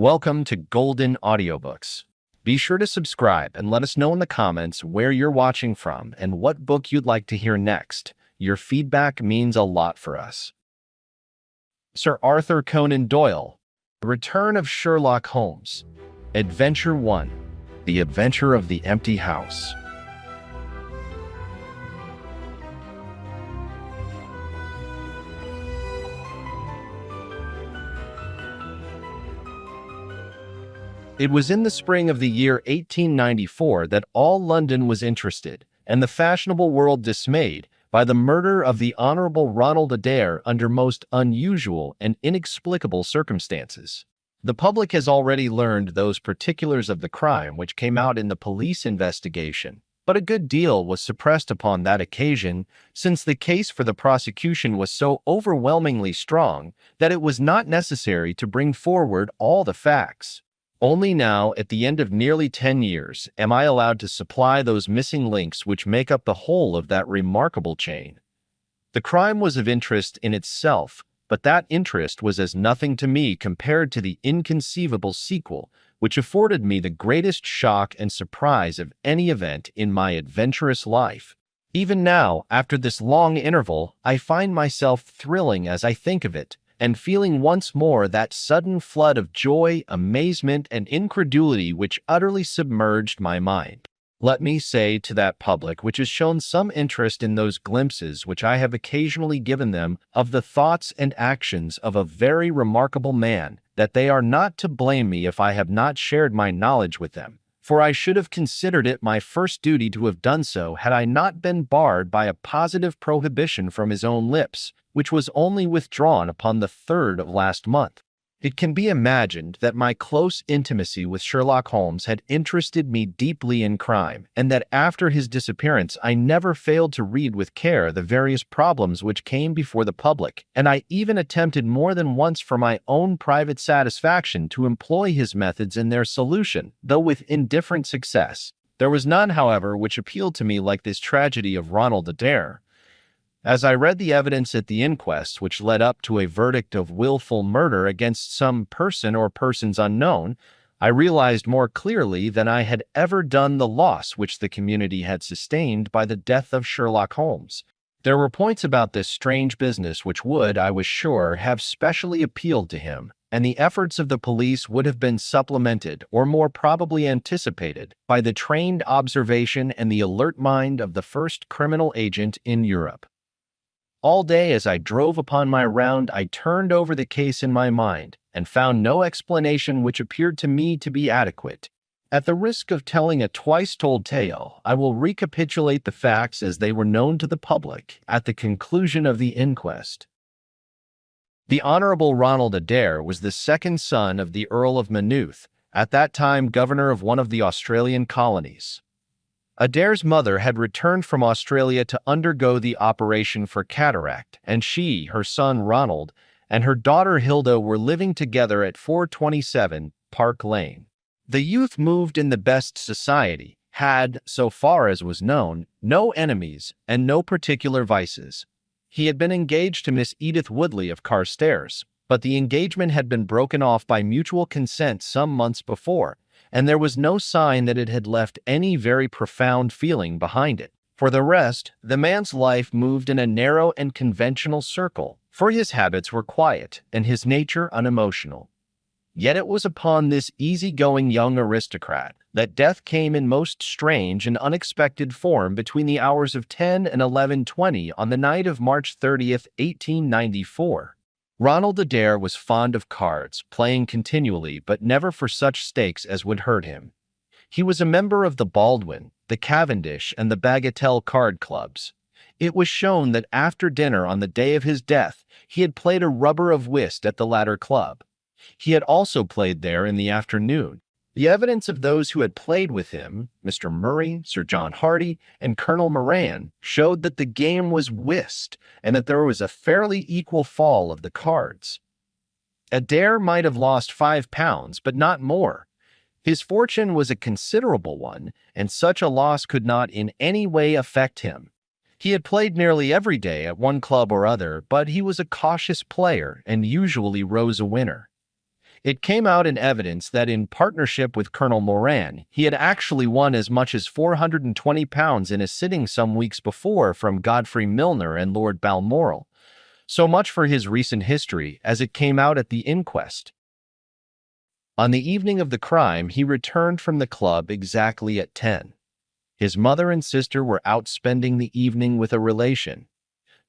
Welcome to Golden Audiobooks. Be sure to subscribe and let us know in the comments where you're watching from and what book you'd like to hear next. Your feedback means a lot for us. Sir Arthur Conan Doyle, The Return of Sherlock Holmes, Adventure 1, The Adventure of the Empty House. It was in the spring of the year 1894 that all London was interested, and the fashionable world dismayed, by the murder of the Honorable Ronald Adair under most unusual and inexplicable circumstances. The public has already learned those particulars of the crime which came out in the police investigation, but a good deal was suppressed upon that occasion, since the case for the prosecution was so overwhelmingly strong that it was not necessary to bring forward all the facts. Only now, at the end of nearly 10 years, am I allowed to supply those missing links which make up the whole of that remarkable chain. The crime was of interest in itself, but that interest was as nothing to me compared to the inconceivable sequel, which afforded me the greatest shock and surprise of any event in my adventurous life. Even now, after this long interval, I find myself thrilling as I think of it, and feeling once more that sudden flood of joy, amazement, and incredulity which utterly submerged my mind. Let me say to that public which has shown some interest in those glimpses which I have occasionally given them of the thoughts and actions of a very remarkable man, that they are not to blame me if I have not shared my knowledge with them, for I should have considered it my first duty to have done so had I not been barred by a positive prohibition from his own lips, which was only withdrawn upon the 3rd of last month. It can be imagined that my close intimacy with Sherlock Holmes had interested me deeply in crime, and that after his disappearance I never failed to read with care the various problems which came before the public, and I even attempted more than once for my own private satisfaction to employ his methods in their solution, though with indifferent success. There was none, however, which appealed to me like this tragedy of Ronald Adair. As I read the evidence at the inquest which led up to a verdict of willful murder against some person or persons unknown, I realized more clearly than I had ever done the loss which the community had sustained by the death of Sherlock Holmes. There were points about this strange business which would, I was sure, have specially appealed to him, and the efforts of the police would have been supplemented, or more probably anticipated, by the trained observation and the alert mind of the first criminal agent in Europe. All day as I drove upon my round, I turned over the case in my mind, and found no explanation which appeared to me to be adequate. At the risk of telling a twice-told tale, I will recapitulate the facts as they were known to the public at the conclusion of the inquest. The Honorable Ronald Adair was the second son of the Earl of Maynooth, at that time governor of one of the Australian colonies. Adair's mother had returned from Australia to undergo the operation for cataract, and she, her son Ronald, and her daughter Hilda were living together at 427 Park Lane. The youth moved in the best society, had, so far as was known, no enemies and no particular vices. He had been engaged to Miss Edith Woodley of Carstairs, but the engagement had been broken off by mutual consent some months before, and there was no sign that it had left any very profound feeling behind it. For the rest, the man's life moved in a narrow and conventional circle, for his habits were quiet and his nature unemotional. Yet it was upon this easy-going young aristocrat that death came in most strange and unexpected form between the hours of 10 and 11:20 on the night of March 30th, 1894. Ronald Adair was fond of cards, playing continually, but never for such stakes as would hurt him. He was a member of the Baldwin, the Cavendish, and the Bagatelle card clubs. It was shown that after dinner on the day of his death, he had played a rubber of whist at the latter club. He had also played there in the afternoon. The evidence of those who had played with him, Mr. Murray, Sir John Hardy, and Colonel Moran, showed that the game was whist, and that there was a fairly equal fall of the cards. Adair might have lost £5, but not more. His fortune was a considerable one, and such a loss could not in any way affect him. He had played nearly every day at one club or other, but he was a cautious player and usually rose a winner. It came out in evidence that in partnership with Colonel Moran, he had actually won as much as £420 in a sitting some weeks before from Godfrey Milner and Lord Balmoral. So much for his recent history, as it came out at the inquest. On the evening of the crime, he returned from the club exactly at 10. His mother and sister were out spending the evening with a relation.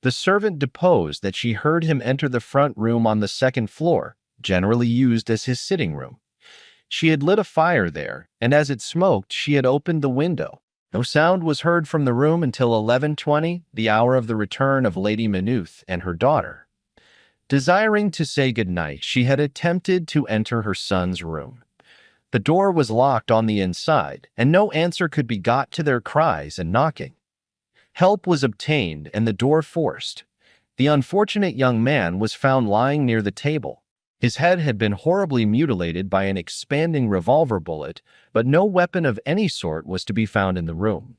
The servant deposed that she heard him enter the front room on the second floor, generally used as his sitting room. She had lit a fire there, and as it smoked, she had opened the window. No sound was heard from the room until 11:20, the hour of the return of Lady Maynooth and her daughter. Desiring to say good night, she had attempted to enter her son's room. The door was locked on the inside, and no answer could be got to their cries and knocking. Help was obtained and the door forced. The unfortunate young man was found lying near the table. His head had been horribly mutilated by an expanding revolver bullet, but no weapon of any sort was to be found in the room.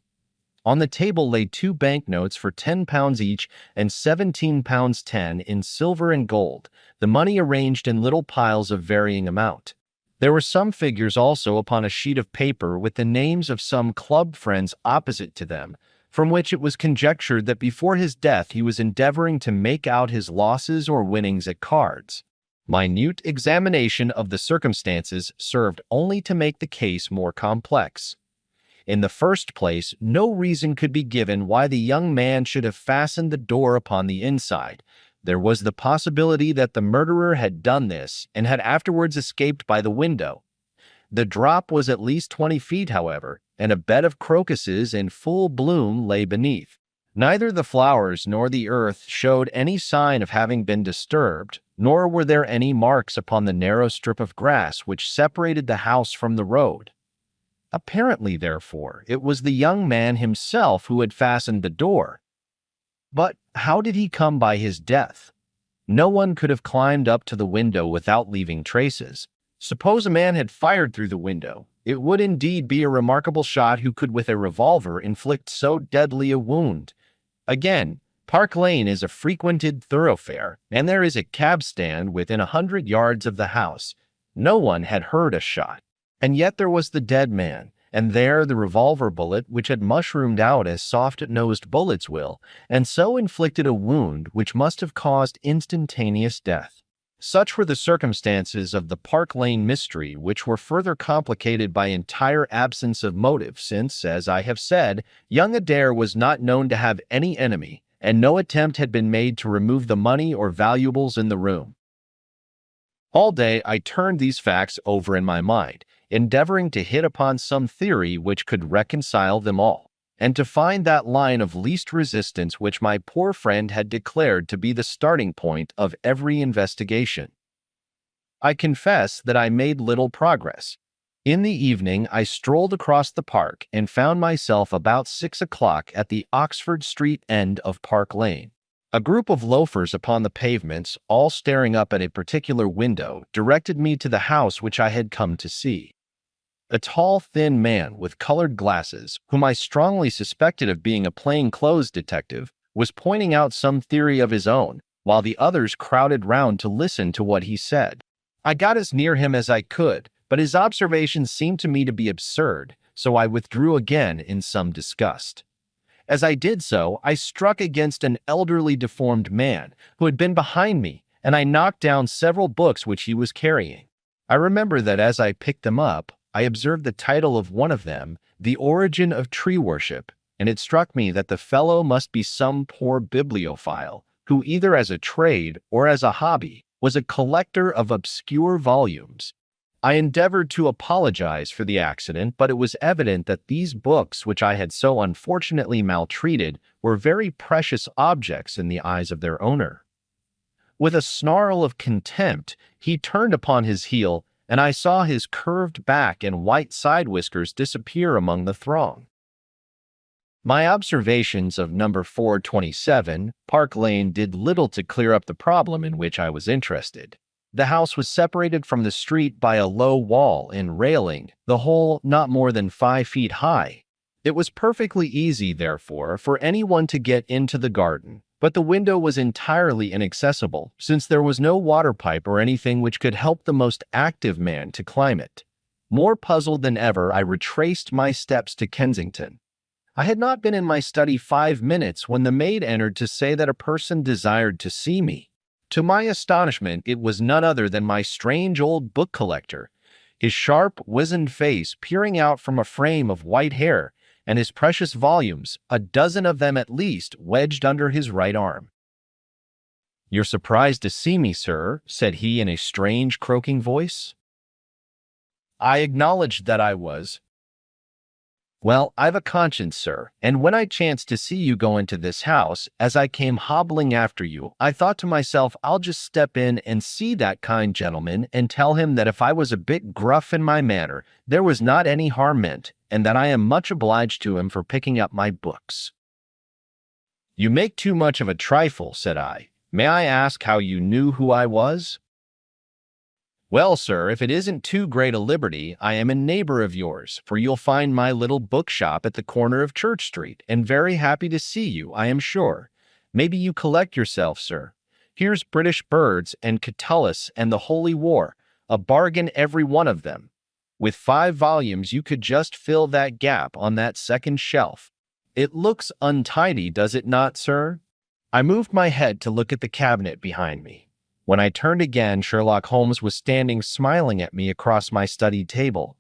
On the table lay 2 banknotes for £10 each and £17.10 in silver and gold, the money arranged in little piles of varying amount. There were some figures also upon a sheet of paper with the names of some club friends opposite to them, from which it was conjectured that before his death he was endeavoring to make out his losses or winnings at cards. Minute examination of the circumstances served only to make the case more complex. In the first place, no reason could be given why the young man should have fastened the door upon the inside. There was the possibility that the murderer had done this and had afterwards escaped by the window. The drop was at least 20 feet, however, and a bed of crocuses in full bloom lay beneath. Neither the flowers nor the earth showed any sign of having been disturbed, nor were there any marks upon the narrow strip of grass which separated the house from the road. Apparently, therefore, it was the young man himself who had fastened the door. But how did he come by his death? No one could have climbed up to the window without leaving traces. Suppose a man had fired through the window. It would indeed be a remarkable shot who could with a revolver inflict so deadly a wound. Again, Park Lane is a frequented thoroughfare, and there is a cab stand within 100 yards of the house. No one had heard a shot. And yet there was the dead man, and there the revolver bullet which had mushroomed out as soft-nosed bullets will, and so inflicted a wound which must have caused instantaneous death. Such were the circumstances of the Park Lane mystery, which were further complicated by entire absence of motive, since, as I have said, young Adair was not known to have any enemy, and no attempt had been made to remove the money or valuables in the room. All day I turned these facts over in my mind, endeavoring to hit upon some theory which could reconcile them all, and to find that line of least resistance which my poor friend had declared to be the starting point of every investigation. I confess that I made little progress. In the evening, I strolled across the park and found myself about 6 o'clock at the Oxford Street end of Park Lane. A group of loafers upon the pavements, all staring up at a particular window, directed me to the house which I had come to see. A tall, thin man with colored glasses, whom I strongly suspected of being a plainclothes detective, was pointing out some theory of his own, while the others crowded round to listen to what he said. I got as near him as I could, but his observations seemed to me to be absurd, so I withdrew again in some disgust. As I did so, I struck against an elderly deformed man who had been behind me, and I knocked down several books which he was carrying. I remember that as I picked them up, I observed the title of one of them, The Origin of Tree Worship, and it struck me that the fellow must be some poor bibliophile, who either as a trade or as a hobby was a collector of obscure volumes. I endeavored to apologize for the accident, but it was evident that these books, which I had so unfortunately maltreated, were very precious objects in the eyes of their owner. With a snarl of contempt, he turned upon his heel, and I saw his curved back and white side whiskers disappear among the throng. My observations of number 427, Park Lane, did little to clear up the problem in which I was interested. The house was separated from the street by a low wall and railing, the whole not more than 5 feet high. It was perfectly easy, therefore, for anyone to get into the garden, But the window was entirely inaccessible, since there was no water pipe or anything which could help the most active man to climb it. More puzzled than ever, I retraced my steps to Kensington. I had not been in my study 5 minutes when the maid entered to say that a person desired to see me. To my astonishment, it was none other than my strange old book collector, his sharp, wizened face peering out from a frame of white hair, and his precious volumes, a dozen of them at least, wedged under his right arm. "You're surprised to see me, sir," said he in a strange, croaking voice. I acknowledged that I was. "Well, I've a conscience, sir, and when I chanced to see you go into this house, as I came hobbling after you, I thought to myself, I'll just step in and see that kind gentleman and tell him that if I was a bit gruff in my manner, there was not any harm meant, and that I am much obliged to him for picking up my books." "You make too much of a trifle," said I. "May I ask how you knew who I was?" "Well, sir, if it isn't too great a liberty, I am a neighbor of yours, for you'll find my little bookshop at the corner of Church Street, and very happy to see you, I am sure. Maybe you collect yourself, sir. Here's British Birds and Catullus and the Holy War, a bargain every one of them. With 5 volumes you could just fill that gap on that second shelf. It looks untidy, does it not, sir?" I moved my head to look at the cabinet behind me. When I turned again, Sherlock Holmes was standing smiling at me across my study table.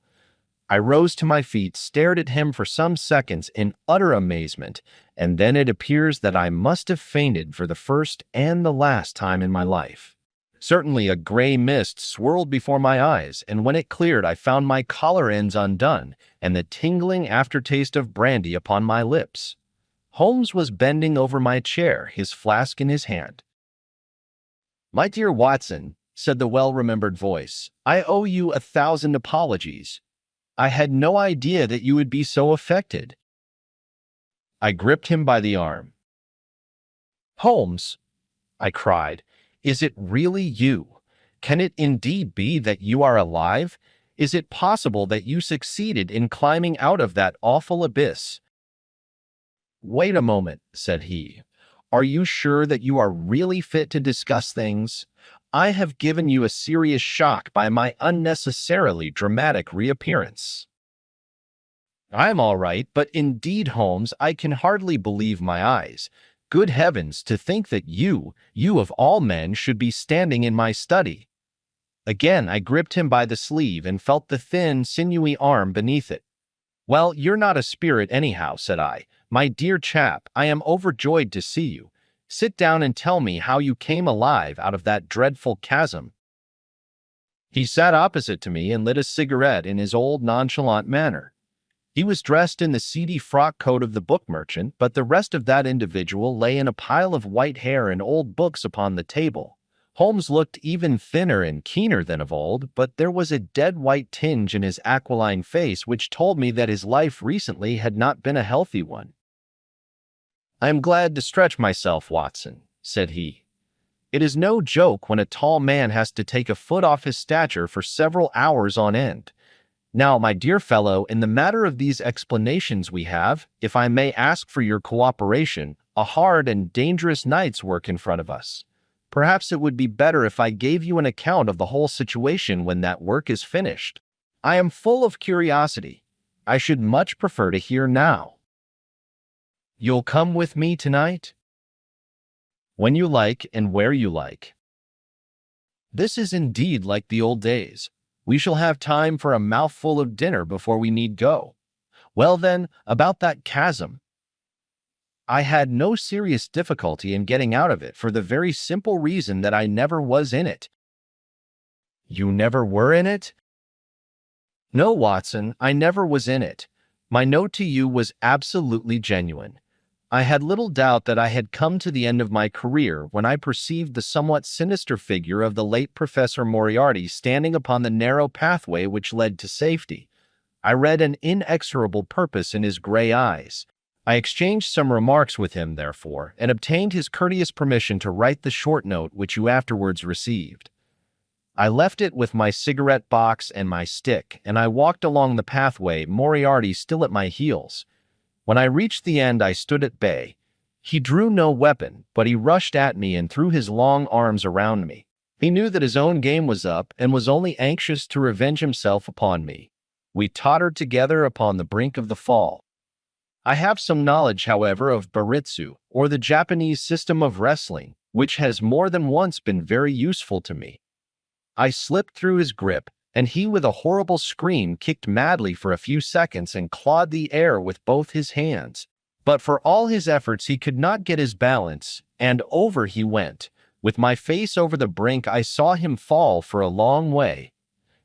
I rose to my feet, stared at him for some seconds in utter amazement, and then it appears that I must have fainted for the first and the last time in my life. Certainly a gray mist swirled before my eyes, and when it cleared I found my collar ends undone and the tingling aftertaste of brandy upon my lips. Holmes was bending over my chair, his flask in his hand. "My dear Watson," said the well-remembered voice, "I owe you 1,000 apologies. I had no idea that you would be so affected." I gripped him by the arm. "Holmes," I cried, "is it really you? Can it indeed be that you are alive? Is it possible that you succeeded in climbing out of that awful abyss?" "Wait a moment," said he. "Are you sure that you are really fit to discuss things? I have given you a serious shock by my unnecessarily dramatic reappearance." "I am all right, but indeed, Holmes, I can hardly believe my eyes. Good heavens, to think that you of all men, should be standing in my study." Again I gripped him by the sleeve and felt the thin, sinewy arm beneath it. "Well, you're not a spirit anyhow," said I. "My dear chap, I am overjoyed to see you. Sit down and tell me how you came alive out of that dreadful chasm." He sat opposite to me and lit a cigarette in his old nonchalant manner. He was dressed in the seedy frock coat of the book merchant, but the rest of that individual lay in a pile of white hair and old books upon the table. Holmes looked even thinner and keener than of old, but there was a dead white tinge in his aquiline face which told me that his life recently had not been a healthy one. "I am glad to stretch myself, Watson," said he. "It is no joke when a tall man has to take a foot off his stature for several hours on end. Now, my dear fellow, in the matter of these explanations we have, if I may ask for your cooperation, a hard and dangerous night's work in front of us. Perhaps it would be better if I gave you an account of the whole situation when that work is finished. I am full of curiosity. I should much prefer to hear now." "You'll come with me tonight?" "When you like and where you like." "This is indeed like the old days. We shall have time for a mouthful of dinner before we need go. Well then, about that chasm. I had no serious difficulty in getting out of it for the very simple reason that I never was in it." "You never were in it?" "No, Watson, I never was in it. My note to you was absolutely genuine. I had little doubt that I had come to the end of my career when I perceived the somewhat sinister figure of the late Professor Moriarty standing upon the narrow pathway which led to safety. I read an inexorable purpose in his gray eyes. I exchanged some remarks with him, therefore, and obtained his courteous permission to write the short note which you afterwards received. I left it with my cigarette box and my stick, and I walked along the pathway, Moriarty still at my heels. When I reached the end, I stood at bay. He drew no weapon, but he rushed at me and threw his long arms around me. He knew that his own game was up and was only anxious to revenge himself upon me. We tottered together upon the brink of the fall. I have some knowledge, however, of Baritsu, or the Japanese system of wrestling, which has more than once been very useful to me. I slipped through his grip, and he with a horrible scream kicked madly for a few seconds and clawed the air with both his hands. But for all his efforts he could not get his balance, and over he went. With my face over the brink I saw him fall for a long way.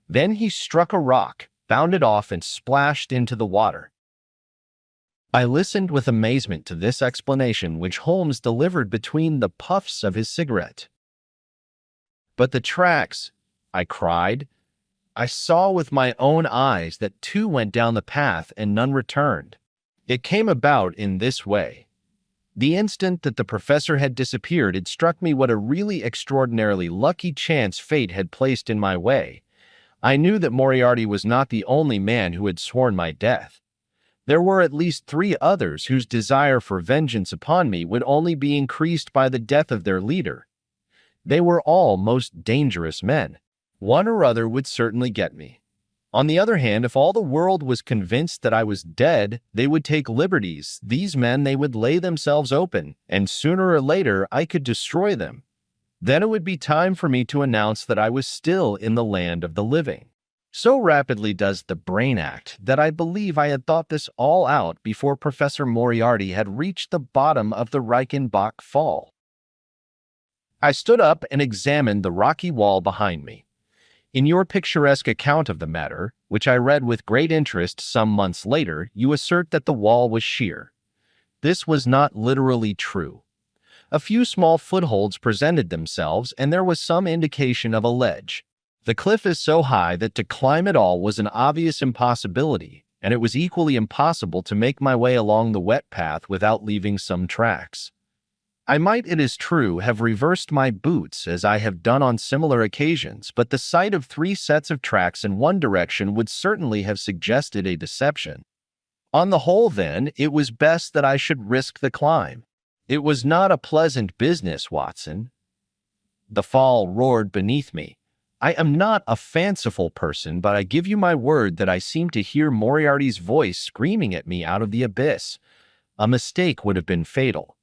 Then he struck a rock, bounded off, and splashed into the water. I listened with amazement to this explanation which Holmes delivered between the puffs of his cigarette. "But the tracks," I cried. "I saw with my own eyes that 2 went down the path and none returned. It came about in this way. The instant that the professor had disappeared, it struck me what a really extraordinarily lucky chance fate had placed in my way. I knew that Moriarty was not the only man who had sworn my death. There were at least 3 others whose desire for vengeance upon me would only be increased by the death of their leader. They were all most dangerous men. One or other would certainly get me. On the other hand, if all the world was convinced that I was dead, they would take liberties. These men, they would lay themselves open, and sooner or later I could destroy them. Then it would be time for me to announce that I was still in the land of the living. So rapidly does the brain act that I believe I had thought this all out before Professor Moriarty had reached the bottom of the Reichenbach Fall. I stood up and examined the rocky wall behind me. In your picturesque account of the matter, which I read with great interest some months later, you assert that the wall was sheer. This was not literally true. A few small footholds presented themselves, and there was some indication of a ledge. The cliff is so high that to climb it all was an obvious impossibility, and it was equally impossible to make my way along the wet path without leaving some tracks. I might, it is true, have reversed my boots as I have done on similar occasions, but the sight of 3 sets of tracks in one direction would certainly have suggested a deception. On the whole, then, it was best that I should risk the climb. It was not a pleasant business, Watson. The fall roared beneath me. I am not a fanciful person, but I give you my word that I seemed to hear Moriarty's voice screaming at me out of the abyss. A mistake would have been fatal.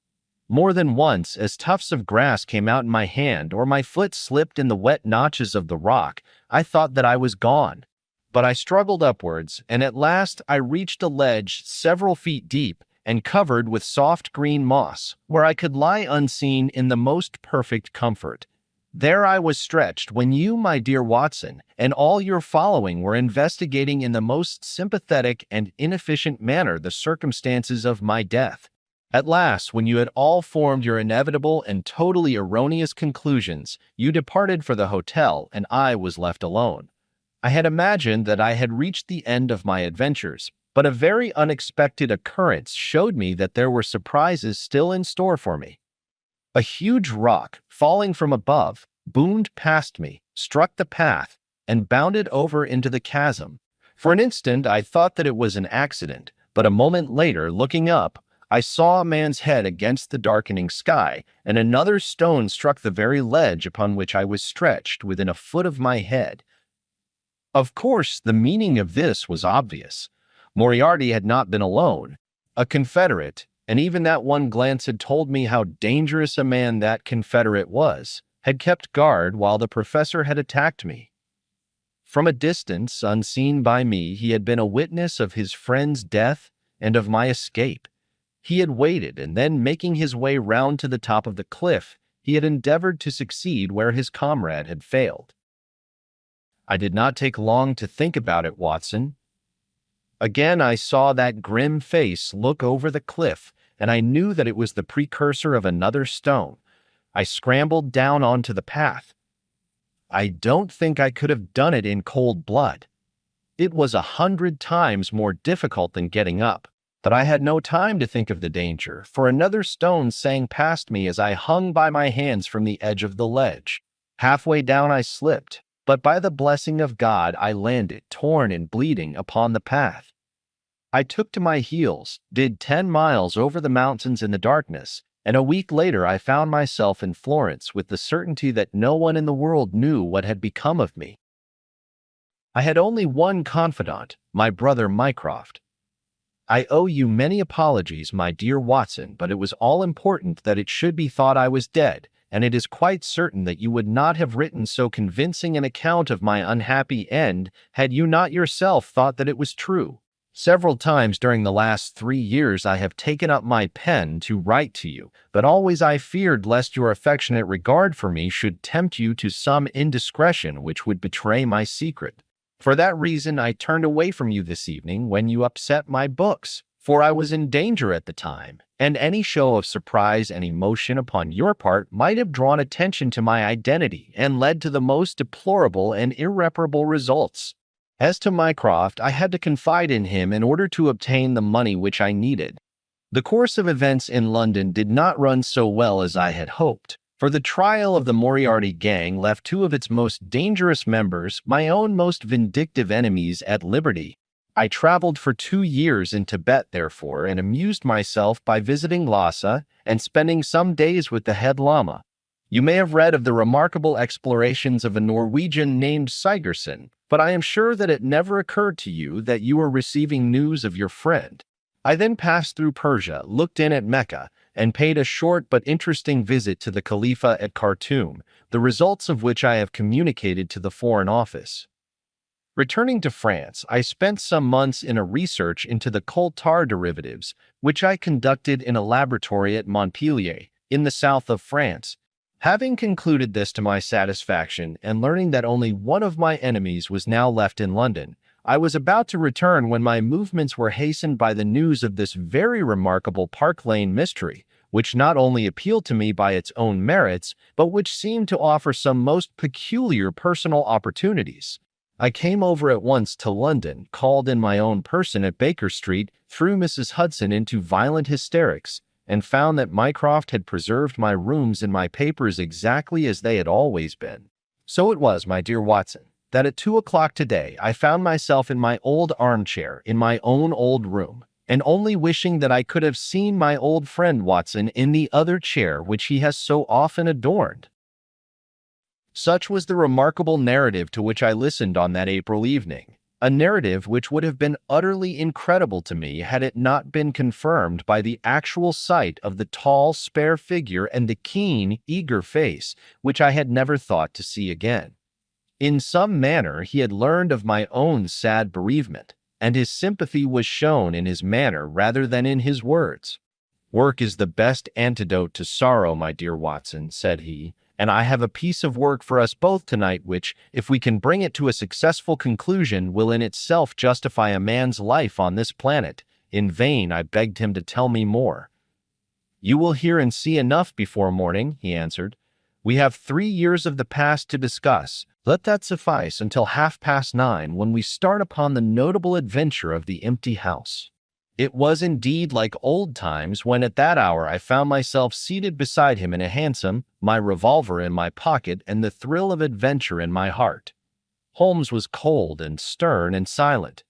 More than once, as tufts of grass came out in my hand or my foot slipped in the wet notches of the rock, I thought that I was gone. But I struggled upwards, and at last I reached a ledge several feet deep and covered with soft green moss, where I could lie unseen in the most perfect comfort. There I was stretched when you, my dear Watson, and all your following were investigating in the most sympathetic and inefficient manner the circumstances of my death. At last, when you had all formed your inevitable and totally erroneous conclusions, you departed for the hotel, and I was left alone. I had imagined that I had reached the end of my adventures, but a very unexpected occurrence showed me that there were surprises still in store for me. A huge rock, falling from above, boomed past me, struck the path, and bounded over into the chasm. For an instant I thought that it was an accident, but a moment later, looking up, I saw a man's head against the darkening sky, and another stone struck the very ledge upon which I was stretched within a foot of my head. Of course, the meaning of this was obvious. Moriarty had not been alone. A confederate, and even that one glance had told me how dangerous a man that confederate was, had kept guard while the professor had attacked me. From a distance, unseen by me, he had been a witness of his friend's death and of my escape. He had waited, and then, making his way round to the top of the cliff, he had endeavored to succeed where his comrade had failed. I did not take long to think about it, Watson. Again I saw that grim face look over the cliff, and I knew that it was the precursor of another stone. I scrambled down onto the path. I don't think I could have done it in cold blood. It was 100 times more difficult than getting up. But I had no time to think of the danger, for another stone sang past me as I hung by my hands from the edge of the ledge. Halfway down I slipped, but by the blessing of God I landed, torn and bleeding, upon the path. I took to my heels, did 10 miles over the mountains in the darkness, and a week later I found myself in Florence with the certainty that no one in the world knew what had become of me. I had only one confidant, my brother Mycroft. I owe you many apologies, my dear Watson, but it was all important that it should be thought I was dead, and it is quite certain that you would not have written so convincing an account of my unhappy end had you not yourself thought that it was true. Several times during the last 3 years I have taken up my pen to write to you, but always I feared lest your affectionate regard for me should tempt you to some indiscretion which would betray my secret. For that reason I turned away from you this evening when you upset my books, for I was in danger at the time, and any show of surprise and emotion upon your part might have drawn attention to my identity and led to the most deplorable and irreparable results. As to Mycroft, I had to confide in him in order to obtain the money which I needed. The course of events in London did not run so well as I had hoped, for the trial of the Moriarty gang left two of its most dangerous members, my own most vindictive enemies, at liberty. I traveled for 2 years in Tibet, therefore, and amused myself by visiting Lhasa and spending some days with the head lama. You may have read of the remarkable explorations of a Norwegian named Sigerson, but I am sure that it never occurred to you that you were receiving news of your friend. I then passed through Persia, looked in at Mecca, and paid a short but interesting visit to the Khalifa at Khartoum, the results of which I have communicated to the Foreign Office. Returning to France, I spent some months in a research into the coal tar derivatives, which I conducted in a laboratory at Montpellier, in the south of France. Having concluded this to my satisfaction, and learning that only one of my enemies was now left in London, I was about to return when my movements were hastened by the news of this very remarkable Park Lane mystery, which not only appealed to me by its own merits, but which seemed to offer some most peculiar personal opportunities. I came over at once to London, called in my own person at Baker Street, threw Mrs. Hudson into violent hysterics, and found that Mycroft had preserved my rooms and my papers exactly as they had always been. So it was, my dear Watson, that at 2 o'clock today I found myself in my old armchair in my own old room, and only wishing that I could have seen my old friend Watson in the other chair which he has so often adorned. Such was the remarkable narrative to which I listened on that April evening, a narrative which would have been utterly incredible to me had it not been confirmed by the actual sight of the tall, spare figure and the keen, eager face, which I had never thought to see again. In some manner he had learned of my own sad bereavement, and his sympathy was shown in his manner rather than in his words. "Work is the best antidote to sorrow, my dear Watson," said he, "and I have a piece of work for us both tonight which, if we can bring it to a successful conclusion, will in itself justify a man's life on this planet." In vain I begged him to tell me more. "You will hear and see enough before morning," he answered. "We have 3 years of the past to discuss. Let that suffice until 9:30, when we start upon the notable adventure of the empty house." It was indeed like old times when at that hour I found myself seated beside him in a hansom, my revolver in my pocket and the thrill of adventure in my heart. Holmes was cold and stern and silent.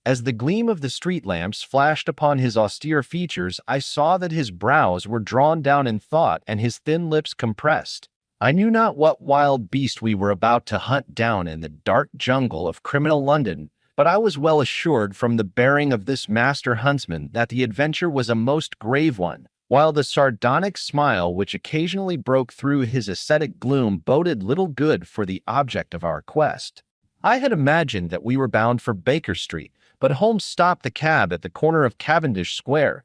As the gleam of the street lamps flashed upon his austere features, I saw that his brows were drawn down in thought and his thin lips compressed. I knew not what wild beast we were about to hunt down in the dark jungle of criminal London, but I was well assured from the bearing of this master huntsman that the adventure was a most grave one, while the sardonic smile which occasionally broke through his ascetic gloom boded little good for the object of our quest. I had imagined that we were bound for Baker Street, but Holmes stopped the cab at the corner of Cavendish Square.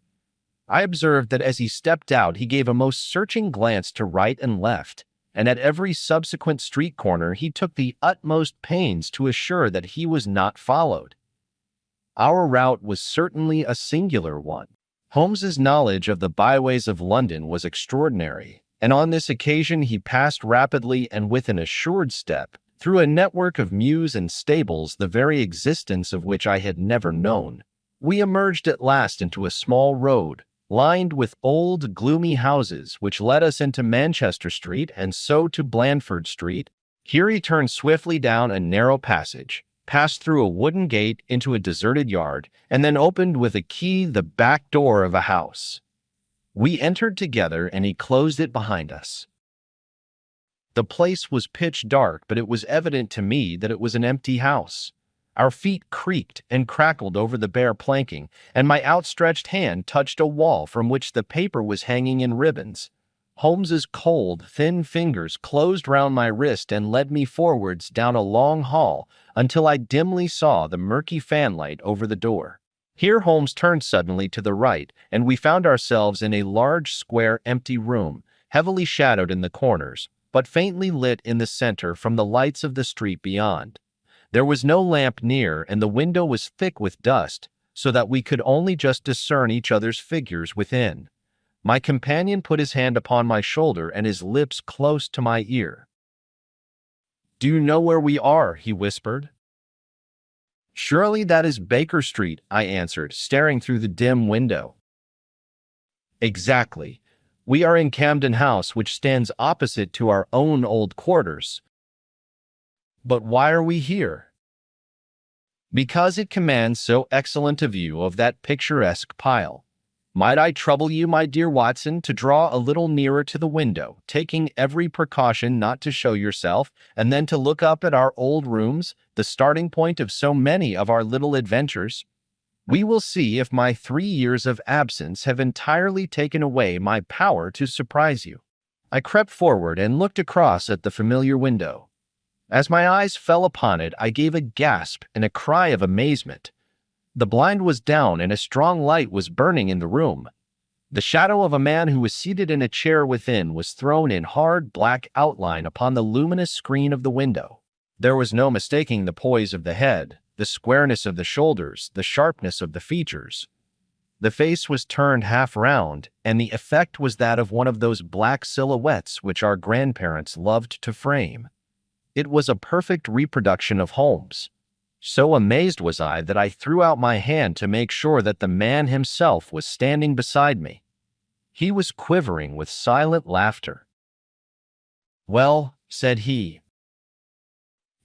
I observed that as he stepped out he gave a most searching glance to right and left, and at every subsequent street corner he took the utmost pains to assure that he was not followed. Our route was certainly a singular one. Holmes's knowledge of the byways of London was extraordinary, and on this occasion he passed rapidly and with an assured step through a network of mews and stables the very existence of which I had never known. We emerged at last into a small road, lined with old, gloomy houses, which led us into Manchester Street and so to Blandford Street. Here he turned swiftly down a narrow passage, passed through a wooden gate into a deserted yard, and then opened with a key the back door of a house. We entered together, and he closed it behind us. The place was pitch dark, but it was evident to me that it was an empty house. Our feet creaked and crackled over the bare planking, and my outstretched hand touched a wall from which the paper was hanging in ribbons. Holmes's cold, thin fingers closed round my wrist and led me forwards down a long hall until I dimly saw the murky fanlight over the door. Here Holmes turned suddenly to the right, and we found ourselves in a large, square, empty room, heavily shadowed in the corners, but faintly lit in the center from the lights of the street beyond. There was no lamp near, and the window was thick with dust, so that we could only just discern each other's figures within. My companion put his hand upon my shoulder and his lips close to my ear. "Do you know where we are?" he whispered. "Surely that is Baker Street," I answered, staring through the dim window. "Exactly. We are in Camden House, which stands opposite to our own old quarters." "But why are we here?" "Because it commands so excellent a view of that picturesque pile. Might I trouble you, my dear Watson, to draw a little nearer to the window, taking every precaution not to show yourself, and then to look up at our old rooms, the starting point of so many of our little adventures? We will see if my 3 years of absence have entirely taken away my power to surprise you." I crept forward and looked across at the familiar window. As my eyes fell upon it, I gave a gasp and a cry of amazement. The blind was down and a strong light was burning in the room. The shadow of a man who was seated in a chair within was thrown in hard black outline upon the luminous screen of the window. There was no mistaking the poise of the head, the squareness of the shoulders, the sharpness of the features. The face was turned half round, and the effect was that of one of those black silhouettes which our grandparents loved to frame. It was a perfect reproduction of Holmes. So amazed was I that I threw out my hand to make sure that the man himself was standing beside me. He was quivering with silent laughter. "Well," said he.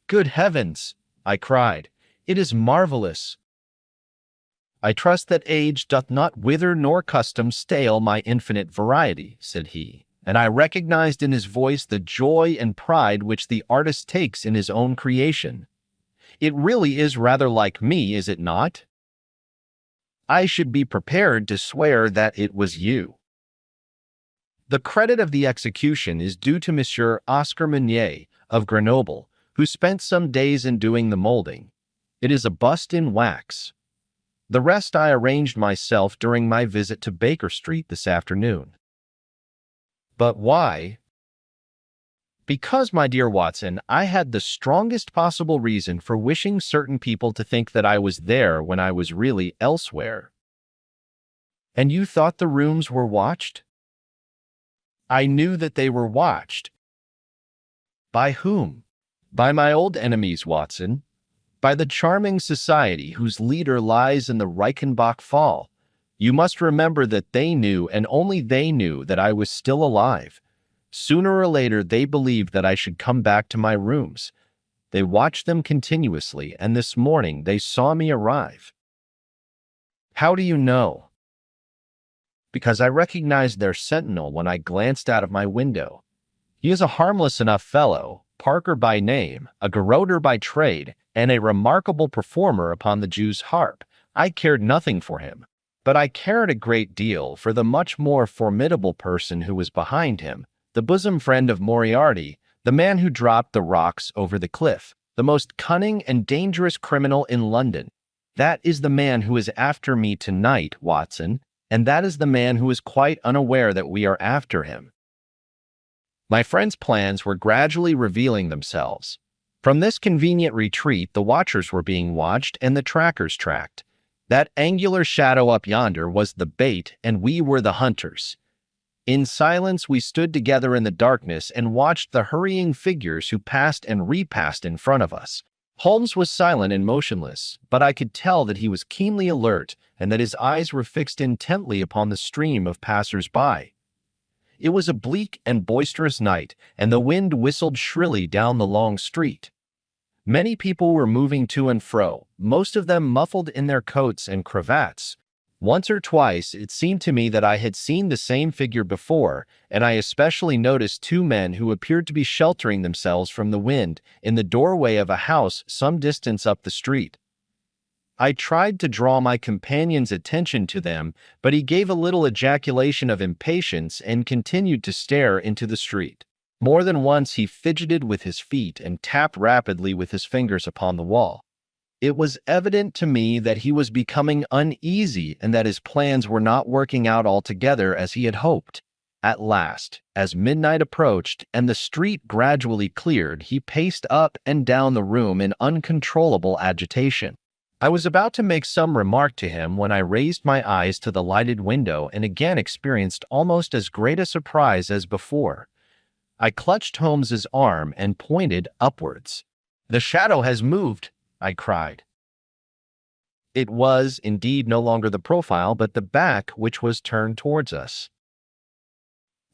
"Good heavens!" I cried. "It is marvelous." "I trust that age doth not wither nor custom stale my infinite variety," said he, and I recognized in his voice the joy and pride which the artist takes in his own creation. "It really is rather like me, is it not? I should be prepared to swear that it was you." The credit of the execution is due to Monsieur Oscar Meunier of Grenoble, who spent some days in doing the molding. It is a bust in wax. The rest I arranged myself during my visit to Baker Street this afternoon. But why? Because, my dear Watson, I had the strongest possible reason for wishing certain people to think that I was there when I was really elsewhere. And you thought the rooms were watched? I knew that they were watched. By whom? By my old enemies, Watson. By the charming society whose leader lies in the Reichenbach Falls. You must remember that they knew, and only they knew, that I was still alive. Sooner or later, they believed that I should come back to my rooms. They watched them continuously, and this morning they saw me arrive. How do you know? Because I recognized their sentinel when I glanced out of my window. He is a harmless enough fellow, Parker by name, a garroter by trade, and a remarkable performer upon the Jew's harp. I cared nothing for him, but I cared a great deal for the much more formidable person who was behind him, the bosom friend of Moriarty, the man who dropped the rocks over the cliff, the most cunning and dangerous criminal in London. That is the man who is after me tonight, Watson, and that is the man who is quite unaware that we are after him. My friend's plans were gradually revealing themselves. From this convenient retreat, the watchers were being watched and the trackers tracked. That angular shadow up yonder was the bait, and we were the hunters. In silence, we stood together in the darkness and watched the hurrying figures who passed and repassed in front of us. Holmes was silent and motionless, but I could tell that he was keenly alert and that his eyes were fixed intently upon the stream of passers-by. It was a bleak and boisterous night, and the wind whistled shrilly down the long street. Many people were moving to and fro, most of them muffled in their coats and cravats. Once or twice, it seemed to me that I had seen the same figure before, and I especially noticed two men who appeared to be sheltering themselves from the wind in the doorway of a house some distance up the street. I tried to draw my companion's attention to them, but he gave a little ejaculation of impatience and continued to stare into the street. More than once he fidgeted with his feet and tapped rapidly with his fingers upon the wall. It was evident to me that he was becoming uneasy and that his plans were not working out altogether as he had hoped. At last, as midnight approached and the street gradually cleared, he paced up and down the room in uncontrollable agitation. I was about to make some remark to him when I raised my eyes to the lighted window and again experienced almost as great a surprise as before. I clutched Holmes's arm and pointed upwards. "The shadow has moved," I cried. It was, indeed, no longer the profile, but the back which was turned towards us.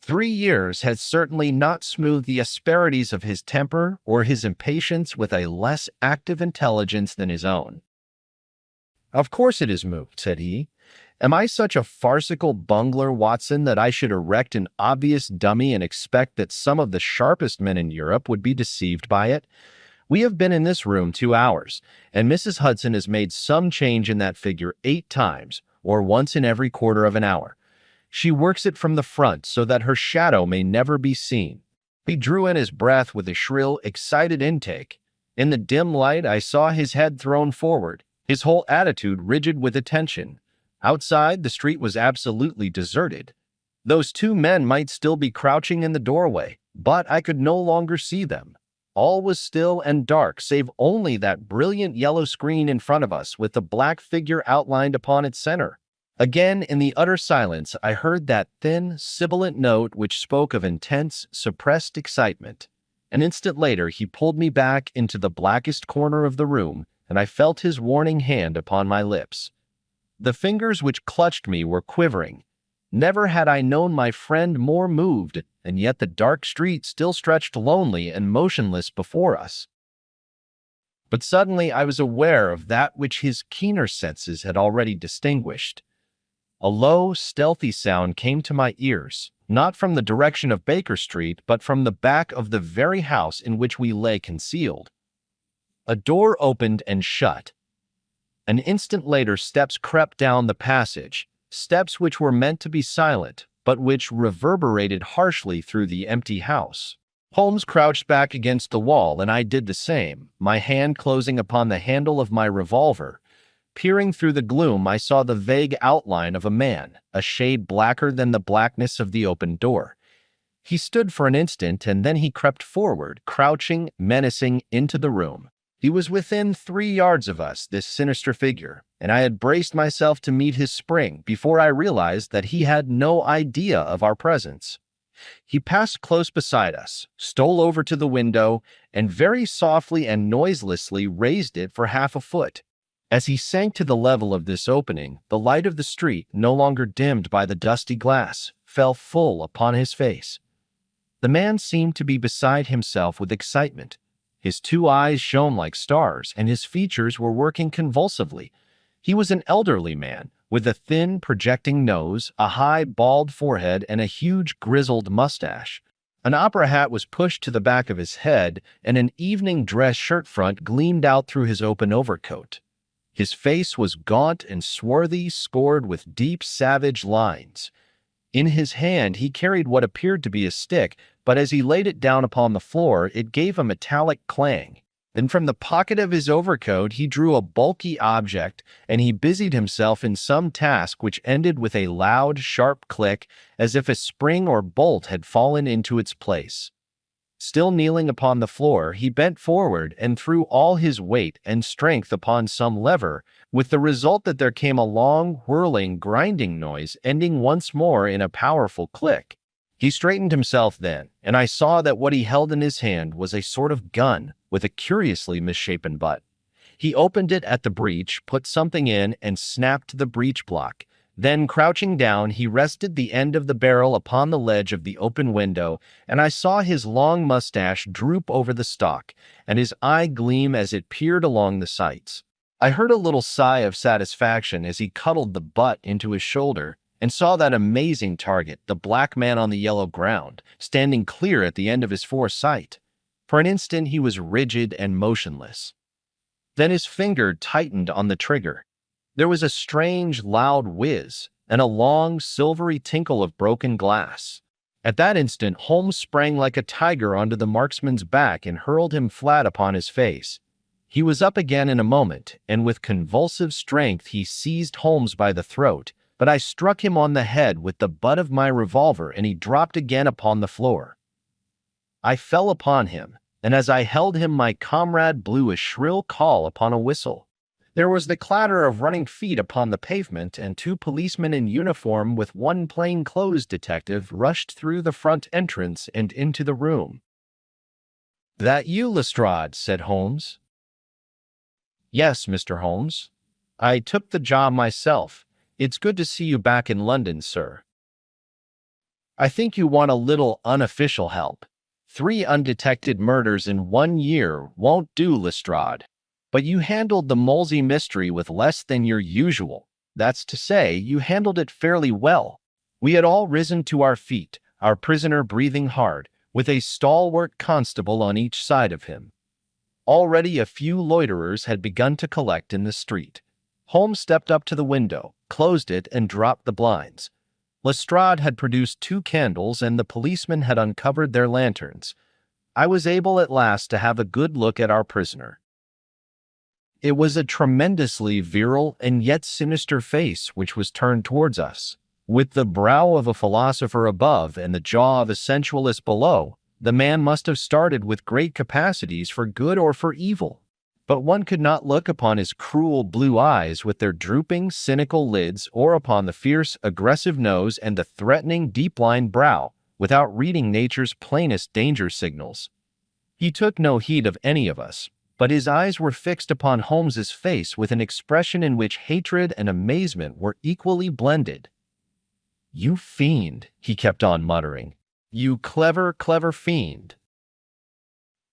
3 years had certainly not smoothed the asperities of his temper or his impatience with a less active intelligence than his own. "Of course it is moved," said he. "Am I such a farcical bungler, Watson, that I should erect an obvious dummy and expect that some of the sharpest men in Europe would be deceived by it? We have been in this room 2 hours, and Mrs. Hudson has made some change in that figure 8 times, or once in every quarter of an hour. She works it from the front so that her shadow may never be seen." He drew in his breath with a shrill, excited intake. In the dim light, I saw his head thrown forward, his whole attitude rigid with attention. Outside, the street was absolutely deserted. Those 2 men might still be crouching in the doorway, but I could no longer see them. All was still and dark, save only that brilliant yellow screen in front of us with the black figure outlined upon its center. Again, in the utter silence, I heard that thin, sibilant note which spoke of intense, suppressed excitement. An instant later, he pulled me back into the blackest corner of the room, and I felt his warning hand upon my lips. The fingers which clutched me were quivering. Never had I known my friend more moved, and yet the dark street still stretched lonely and motionless before us. But suddenly I was aware of that which his keener senses had already distinguished. A low, stealthy sound came to my ears, not from the direction of Baker Street, but from the back of the very house in which we lay concealed. A door opened and shut. An instant later, steps crept down the passage, steps which were meant to be silent, but which reverberated harshly through the empty house. Holmes crouched back against the wall, and I did the same, my hand closing upon the handle of my revolver. Peering through the gloom, I saw the vague outline of a man, a shade blacker than the blackness of the open door. He stood for an instant, and then he crept forward, crouching, menacing, into the room. He was within 3 yards of us, this sinister figure, and I had braced myself to meet his spring before I realized that he had no idea of our presence. He passed close beside us, stole over to the window, and very softly and noiselessly raised it for half a foot. As he sank to the level of this opening, the light of the street, no longer dimmed by the dusty glass, fell full upon his face. The man seemed to be beside himself with excitement. His 2 eyes shone like stars, and his features were working convulsively. He was an elderly man, with a thin, projecting nose, a high, bald forehead, and a huge, grizzled mustache. An opera hat was pushed to the back of his head, and an evening dress shirt front gleamed out through his open overcoat. His face was gaunt and swarthy, scored with deep, savage lines. In his hand he carried what appeared to be a stick, but as he laid it down upon the floor, it gave a metallic clang. Then from the pocket of his overcoat he drew a bulky object, and he busied himself in some task which ended with a loud, sharp click, as if a spring or bolt had fallen into its place. Still kneeling upon the floor, he bent forward and threw all his weight and strength upon some lever, with the result that there came a long, whirling, grinding noise, ending once more in a powerful click. He straightened himself then, and I saw that what he held in his hand was a sort of gun with a curiously misshapen butt. He opened it at the breech, put something in, and snapped the breech block. Then, crouching down, he rested the end of the barrel upon the ledge of the open window, and I saw his long mustache droop over the stock, and his eye gleam as it peered along the sights. I heard a little sigh of satisfaction as he cuddled the butt into his shoulder, and saw that amazing target, the black man on the yellow ground, standing clear at the end of his foresight. For an instant he was rigid and motionless. Then his finger tightened on the trigger. There was a strange, loud whiz, and a long, silvery tinkle of broken glass. At that instant, Holmes sprang like a tiger onto the marksman's back and hurled him flat upon his face. He was up again in a moment, and with convulsive strength he seized Holmes by the throat, but I struck him on the head with the butt of my revolver, and he dropped again upon the floor. I fell upon him, and as I held him, my comrade blew a shrill call upon a whistle. There was the clatter of running feet upon the pavement, and two policemen in uniform with one plain-clothes detective rushed through the front entrance and into the room. "That you, Lestrade?" said Holmes. "Yes, Mr. Holmes. I took the job myself. It's good to see you back in London, sir. I think you want a little unofficial help. 3 undetected murders in 1 year won't do, Lestrade. But you handled the Molesey mystery with less than your usual. That's to say, you handled it fairly well." We had all risen to our feet, our prisoner breathing hard, with a stalwart constable on each side of him. Already a few loiterers had begun to collect in the street. Holmes stepped up to the window, closed it, and dropped the blinds. Lestrade had produced 2 candles, and the policemen had uncovered their lanterns. I was able at last to have a good look at our prisoner. It was a tremendously virile and yet sinister face which was turned towards us. With the brow of a philosopher above and the jaw of a sensualist below, the man must have started with great capacities for good or for evil. But one could not look upon his cruel blue eyes with their drooping, cynical lids, or upon the fierce, aggressive nose and the threatening, deep-lined brow, without reading nature's plainest danger signals. He took no heed of any of us, but his eyes were fixed upon Holmes's face with an expression in which hatred and amazement were equally blended. "You fiend," he kept on muttering. "You clever, clever fiend."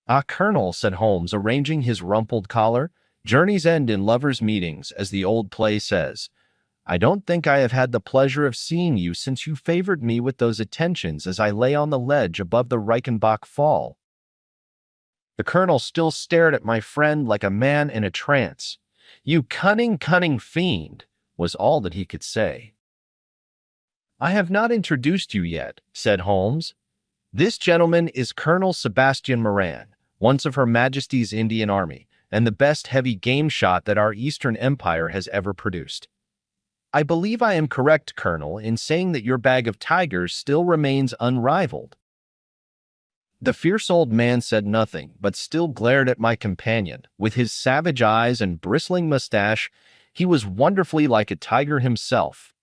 "Ah, Colonel," said Holmes, arranging his rumpled collar, "journeys end in lovers' meetings, as the old play says. I don't think I have had the pleasure of seeing you since you favored me with those attentions as I lay on the ledge above the Reichenbach Fall." The colonel still stared at my friend like a man in a trance. "You cunning, cunning fiend," was all that he could say. "I have not introduced you yet," said Holmes. "This gentleman is Colonel Sebastian Moran, once of Her Majesty's Indian Army, and the best heavy game shot that our Eastern Empire has ever produced. I believe I am correct, Colonel, in saying that your bag of tigers still remains unrivaled." The fierce old man said nothing, but still glared at my companion. With his savage eyes and bristling mustache, he was wonderfully like a tiger himself.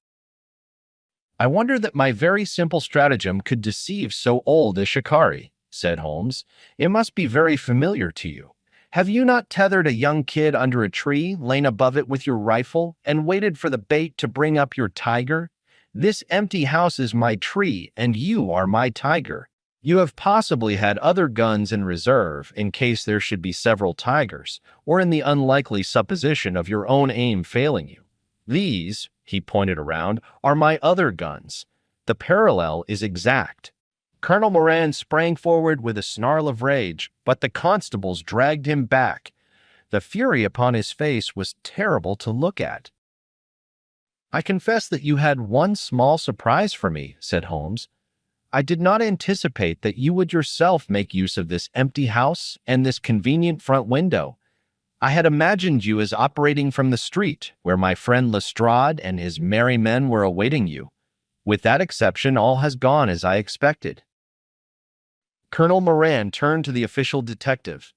"I wonder that my very simple stratagem could deceive so old a shikari," said Holmes. "It must be very familiar to you. Have you not tethered a young kid under a tree, lain above it with your rifle, and waited for the bait to bring up your tiger? This empty house is my tree, and you are my tiger. You have possibly had other guns in reserve in case there should be several tigers, or in the unlikely supposition of your own aim failing you. These," he pointed around, "are my other guns. The parallel is exact." Colonel Moran sprang forward with a snarl of rage, but the constables dragged him back. The fury upon his face was terrible to look at. "I confess that you had one small surprise for me," said Holmes. "I did not anticipate that you would yourself make use of this empty house and this convenient front window. I had imagined you as operating from the street, where my friend Lestrade and his merry men were awaiting you. With that exception, all has gone as I expected." Colonel Moran turned to the official detective.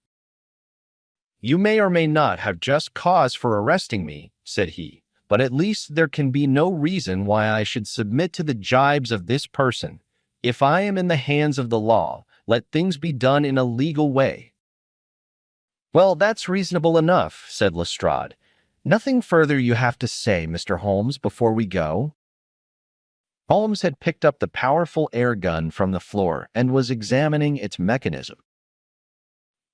"You may or may not have just cause for arresting me," said he, "but at least there can be no reason why I should submit to the gibes of this person. If I am in the hands of the law, let things be done in a legal way." "Well, that's reasonable enough," said Lestrade. Nothing further you have to say, Mr. Holmes, before we go? Holmes had picked up the powerful air gun from the floor and was examining its mechanism.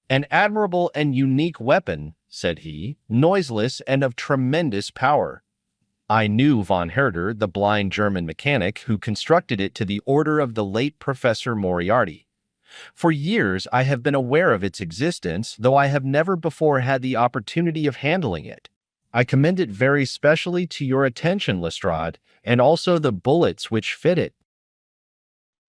An admirable and unique weapon, said he, noiseless and of tremendous power. I knew von Herder, the blind German mechanic who constructed it to the order of the late Professor Moriarty. For years I have been aware of its existence, though I have never before had the opportunity of handling it. I commend it very specially to your attention, Lestrade, and also the bullets which fit it.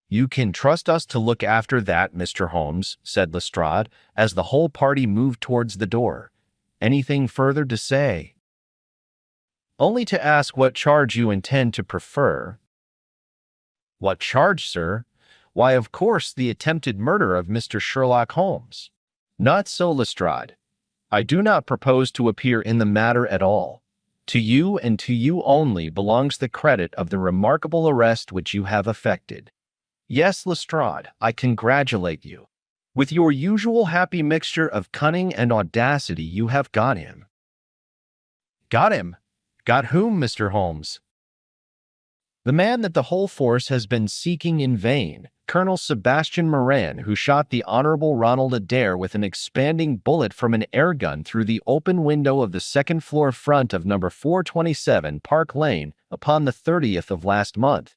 You can trust us to look after that, Mr. Holmes, said Lestrade, as the whole party moved towards the door. Anything further to say? Only to ask what charge you intend to prefer. What charge, sir? Why, of course, the attempted murder of Mr. Sherlock Holmes. Not so, Lestrade. I do not propose to appear in the matter at all. To you and to you only belongs the credit of the remarkable arrest which you have effected. Yes, Lestrade, I congratulate you. With your usual happy mixture of cunning and audacity, you have got him. Got him? Got whom, Mr. Holmes? The man that the whole force has been seeking in vain, Colonel Sebastian Moran, who shot the Honorable Ronald Adair with an expanding bullet from an air gun through the open window of the second-floor front of number 427 Park Lane upon the 30th of last month.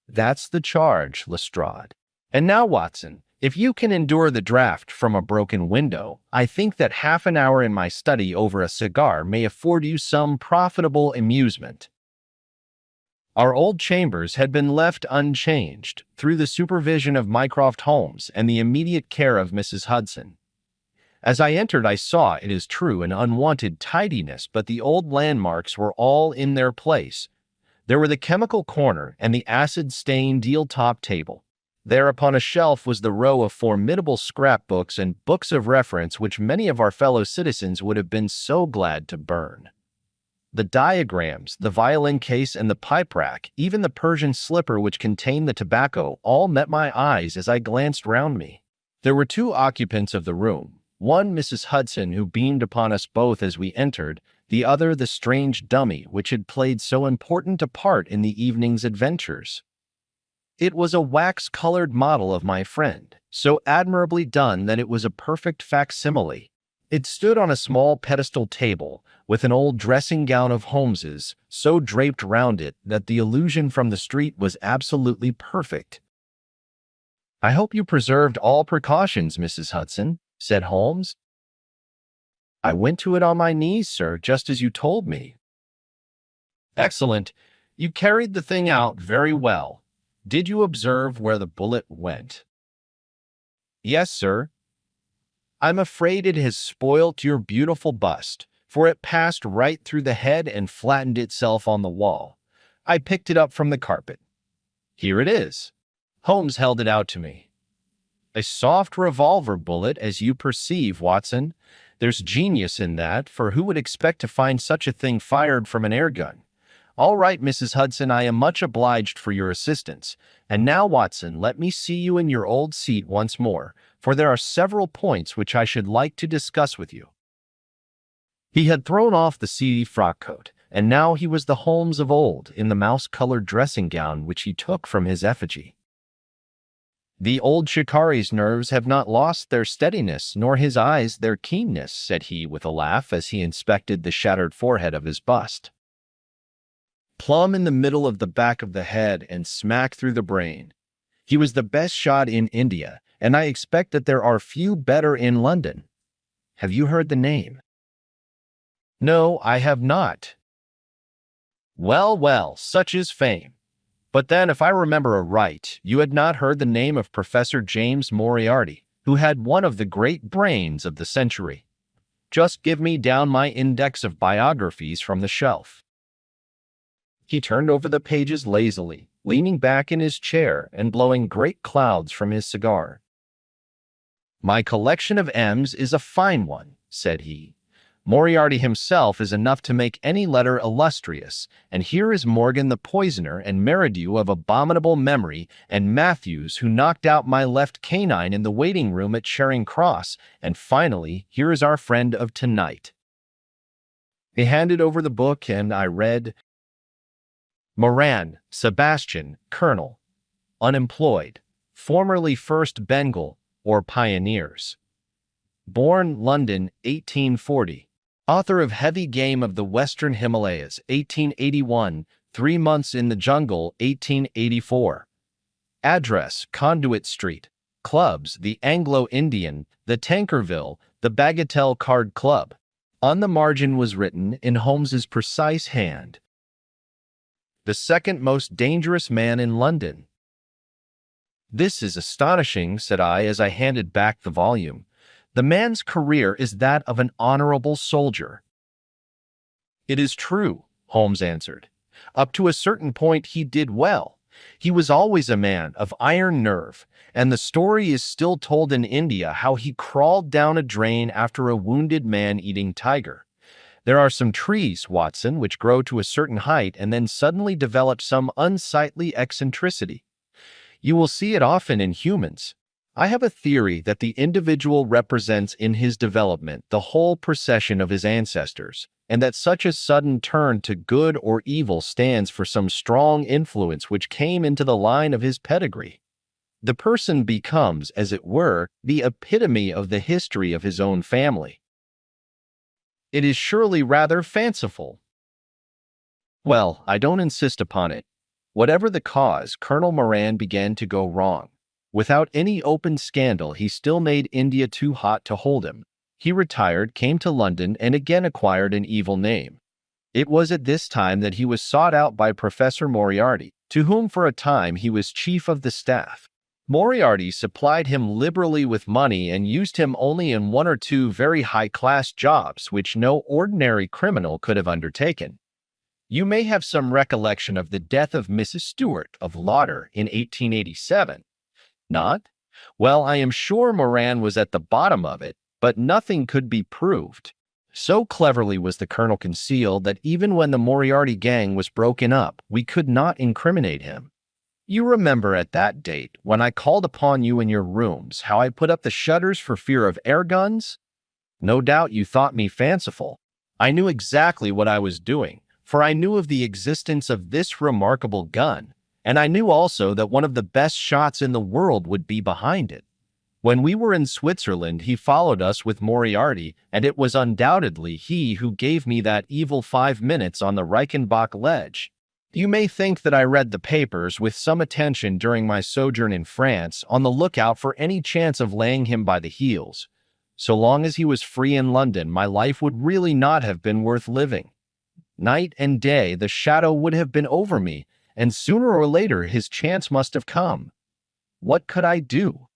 That's the charge, Lestrade. And now, Watson, if you can endure the draught from a broken window, I think that half an hour in my study over a cigar may afford you some profitable amusement. Our old chambers had been left unchanged, through the supervision of Mycroft Holmes and the immediate care of Mrs. Hudson. As I entered, I saw, it is true, an unwonted tidiness, but the old landmarks were all in their place. There were the chemical corner and the acid-stained deal-top table. There upon a shelf was the row of formidable scrapbooks and books of reference which many of our fellow citizens would have been so glad to burn. The diagrams, the violin case, and the pipe rack, even the Persian slipper which contained the tobacco, all met my eyes as I glanced round me. There were two occupants of the room, one Mrs. Hudson, who beamed upon us both as we entered, the other the strange dummy which had played so important a part in the evening's adventures. It was a wax-colored model of my friend, so admirably done that it was a perfect facsimile. It stood on a small pedestal table, with an old dressing-gown of Holmes's, so draped round it that the illusion from the street was absolutely perfect. "I hope you preserved all precautions, Mrs. Hudson," said Holmes. "I went to it on my knees, sir, just as you told me." "Excellent. You carried the thing out very well. Did you observe where the bullet went?" "Yes, sir." "I'm afraid it has spoilt your beautiful bust, for it passed right through the head and flattened itself on the wall. I picked it up from the carpet. Here it is." Holmes held it out to me. "A soft revolver bullet, as you perceive, Watson. There's genius in that, for who would expect to find such a thing fired from an air gun? All right, Mrs. Hudson, I am much obliged for your assistance. And now, Watson, let me see you in your old seat once more, for there are several points which I should like to discuss with you." He had thrown off the seedy frock-coat, and now he was the Holmes of old in the mouse-colored dressing-gown which he took from his effigy. "The old shikari's nerves have not lost their steadiness, nor his eyes their keenness," said he with a laugh as he inspected the shattered forehead of his bust. "Plumb in the middle of the back of the head and smack through the brain. He was the best shot in India, and I expect that there are few better in London. Have you heard the name?" "No, I have not." "Well, well, such is fame. But then, if I remember aright, you had not heard the name of Professor James Moriarty, who had one of the great brains of the century. Just give me down my index of biographies from the shelf." He turned over the pages lazily, leaning back in his chair and blowing great clouds from his cigar. "My collection of M's is a fine one," said he. "Moriarty himself is enough to make any letter illustrious, and here is Morgan the poisoner, and Merridew of abominable memory, and Matthews who knocked out my left canine in the waiting room at Charing Cross, and finally, here is our friend of tonight." He handed over the book, and I read, Moran, Sebastian, Colonel, unemployed, formerly 1st Bengal, or Pioneers. Born London, 1840. Author of Heavy Game of the Western Himalayas, 1881, 3 Months in the Jungle, 1884. Address, Conduit Street. Clubs, the Anglo-Indian, the Tankerville, the Bagatelle Card Club. On the margin was written, in Holmes's precise hand, the second most dangerous man in London. This is astonishing, said I as I handed back the volume. The man's career is that of an honorable soldier. It is true, Holmes answered. Up to a certain point he did well. He was always a man of iron nerve, and the story is still told in India how he crawled down a drain after a wounded man-eating tiger. There are some trees, Watson, which grow to a certain height and then suddenly develop some unsightly eccentricity. You will see it often in humans. I have a theory that the individual represents in his development the whole procession of his ancestors, and that such a sudden turn to good or evil stands for some strong influence which came into the line of his pedigree. The person becomes, as it were, the epitome of the history of his own family. It is surely rather fanciful. Well, I don't insist upon it. Whatever the cause, Colonel Moran began to go wrong. Without any open scandal, he still made India too hot to hold him. He retired, came to London, and again acquired an evil name. It was at this time that he was sought out by Professor Moriarty, to whom for a time he was chief of the staff. Moriarty supplied him liberally with money and used him only in 1 or 2 very high-class jobs which no ordinary criminal could have undertaken. You may have some recollection of the death of Mrs. Stewart of Lauder in 1887. Not? Well, I am sure Moran was at the bottom of it, but nothing could be proved. So cleverly was the colonel concealed that even when the Moriarty gang was broken up, we could not incriminate him. You remember at that date, when I called upon you in your rooms, how I put up the shutters for fear of air guns? No doubt you thought me fanciful. I knew exactly what I was doing, for I knew of the existence of this remarkable gun, and I knew also that one of the best shots in the world would be behind it. When we were in Switzerland, he followed us with Moriarty, and it was undoubtedly he who gave me that evil 5 minutes on the Reichenbach ledge. You may think that I read the papers with some attention during my sojourn in France, on the lookout for any chance of laying him by the heels. So long as he was free in London, my life would really not have been worth living. Night and day the shadow would have been over me, and sooner or later his chance must have come. What could I do?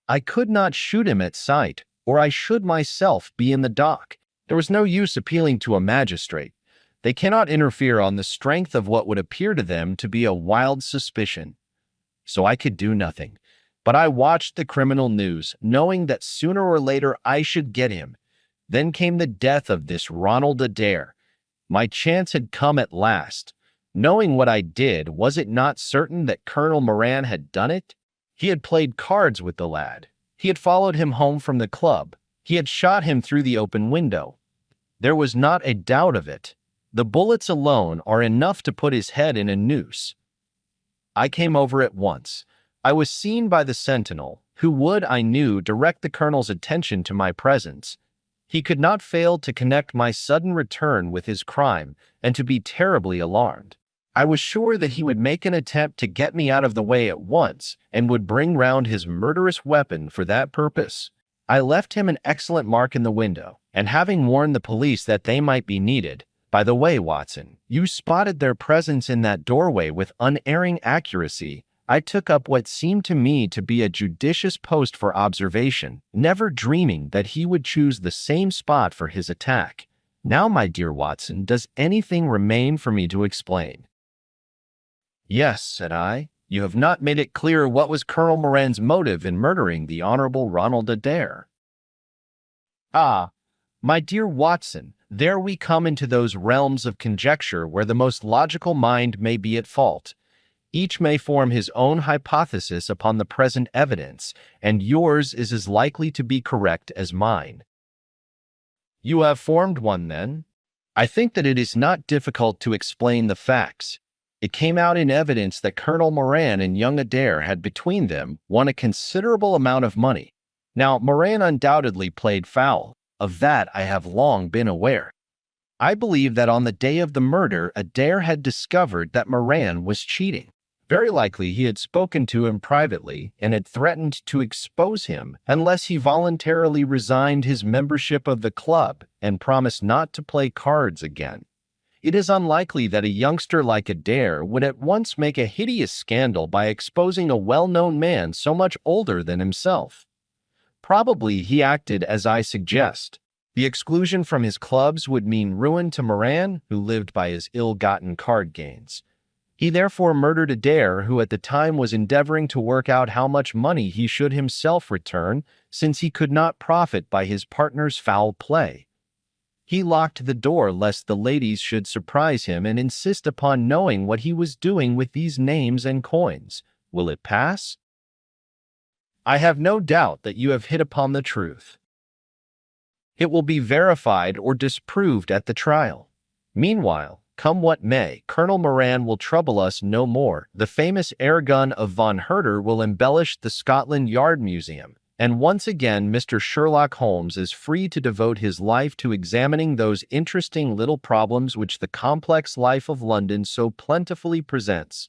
I could not shoot him at sight, or I should myself be in the dock. There was no use appealing to a magistrate. They cannot interfere on the strength of what would appear to them to be a wild suspicion. So I could do nothing. But I watched the criminal news, knowing that sooner or later I should get him. Then came the death of this Ronald Adair. My chance had come at last. Knowing what I did, was it not certain that Colonel Moran had done it? He had played cards with the lad. He had followed him home from the club. He had shot him through the open window. There was not a doubt of it. The bullets alone are enough to put his head in a noose. I came over at once. I was seen by the sentinel, who would, I knew, direct the colonel's attention to my presence. He could not fail to connect my sudden return with his crime and to be terribly alarmed. I was sure that he would make an attempt to get me out of the way at once and would bring round his murderous weapon for that purpose. I left him an excellent mark in the window, and having warned the police that they might be needed, by the way, Watson, you spotted their presence in that doorway with unerring accuracy. I took up what seemed to me to be a judicious post for observation, never dreaming that he would choose the same spot for his attack. Now, my dear Watson, does anything remain for me to explain? Yes, said I. You have not made it clear what was Colonel Moran's motive in murdering the Honorable Ronald Adair. Ah, my dear Watson, there we come into those realms of conjecture where the most logical mind may be at fault. Each may form his own hypothesis upon the present evidence, and yours is as likely to be correct as mine. You have formed one, then? I think that it is not difficult to explain the facts. It came out in evidence that Colonel Moran and young Adair had between them won a considerable amount of money. Now, Moran undoubtedly played foul. Of that I have long been aware. I believe that on the day of the murder, Adair had discovered that Moran was cheating. Very likely he had spoken to him privately and had threatened to expose him unless he voluntarily resigned his membership of the club and promised not to play cards again. It is unlikely that a youngster like Adair would at once make a hideous scandal by exposing a well-known man so much older than himself. Probably he acted as I suggest. The exclusion from his clubs would mean ruin to Moran, who lived by his ill-gotten card gains. He therefore murdered Adair, who at the time was endeavoring to work out how much money he should himself return, since he could not profit by his partner's foul play. He locked the door lest the ladies should surprise him and insist upon knowing what he was doing with these names and coins. Will it pass? I have no doubt that you have hit upon the truth. It will be verified or disproved at the trial. Meanwhile, come what may, Colonel Moran will trouble us no more. The famous airgun of von Herder will embellish the Scotland Yard Museum, and once again Mr. Sherlock Holmes is free to devote his life to examining those interesting little problems which the complex life of London so plentifully presents.